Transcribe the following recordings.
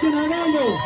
Bugün önemli.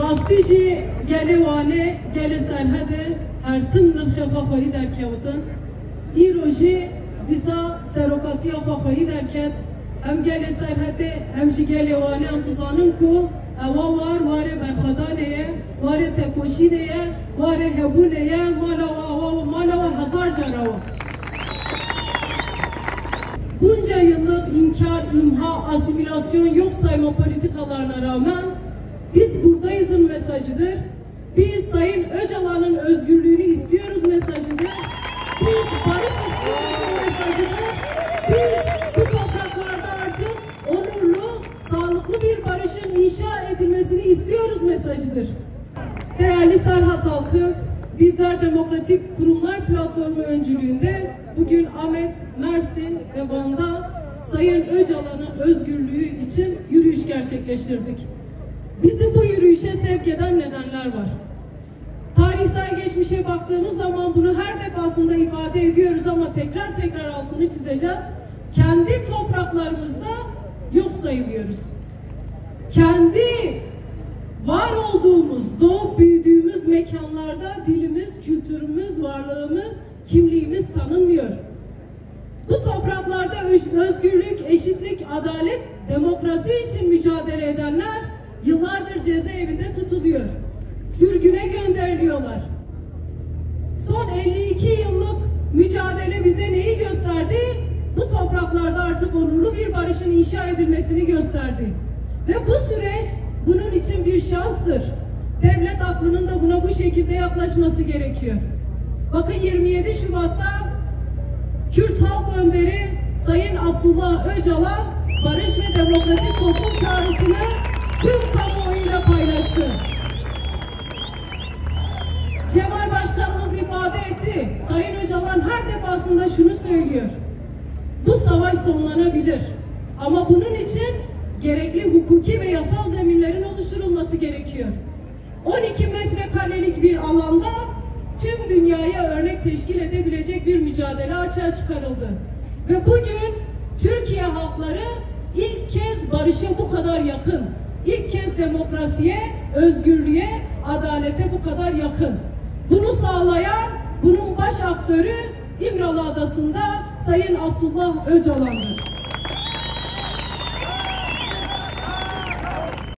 Rastiji geli wane geli serhede her tim nirke xaxoyi derkevtin. İroji disa serokatiya xaxoyi derket. Hem geli serhede hem ji geli wane em tizanın ku eva var berxadaneye, vare tekoşineye, vare hebuneye, mala ve hazar canavar. Bunca yıllık inkar, imha, asimilasyon yok sayma politikalarına rağmen biz buradayızın mesajıdır. Biz Sayın Öcalan'ın özgürlüğünü istiyoruz mesajıdır. Biz barış istiyoruz mesajıdır. Biz bu topraklarda artık onurlu, sağlıklı bir barışın inşa edilmesini istiyoruz mesajıdır. Değerli Serhat halkı, bizler Demokratik Kurumlar Platformu öncülüğünde bugün Ahmet, Mersin ve Van'da Sayın Öcalan'ın özgürlüğü için yürüyüş gerçekleştirdik. Bizi bu yürüyüşe sevk eden nedenler var. Tarihsel geçmişe baktığımız zaman bunu her defasında ifade ediyoruz ama tekrar altını çizeceğiz. Kendi topraklarımızda yok sayılıyoruz. Kendi var olduğumuz, doğup büyüdüğümüz mekanlarda dilimiz, kültürümüz, varlığımız, kimliğimiz tanınmıyor. Bu topraklarda özgürlük, eşitlik, adalet, demokrasi için mücadele edenler yıllardır cezaevinde tutuluyor. Sürgüne gönderiliyorlar. Son 52 yıllık mücadele bize neyi gösterdi? Bu topraklarda artık onurlu bir barışın inşa edilmesini gösterdi. Ve bu süreç bunun için bir şanstır. Devlet aklının da buna bu şekilde yaklaşması gerekiyor. Bakın 27 Şubat'ta Kürt Halk Önderi Sayın Abdullah Öcalan barış ve demokratik toplum çağrısını tüm kamuoyuyla paylaştı. Cemal Başkanımız ifade etti. Sayın Öcalan her defasında şunu söylüyor. Bu savaş sonlanabilir. Ama bunun için gerekli hukuki ve yasal zeminlerin oluşturulması gerekiyor. 12 metrekarelik bir alanda tüm dünyaya örnek teşkil edebilecek bir mücadele açığa çıkarıldı. Ve bugün Türkiye halkları ilk kez barışa bu kadar yakın. İlk kez demokrasiye, özgürlüğe, adalete bu kadar yakın. Bunu sağlayan, bunun baş aktörü İmralı Adası'nda Sayın Abdullah Öcalan'dır.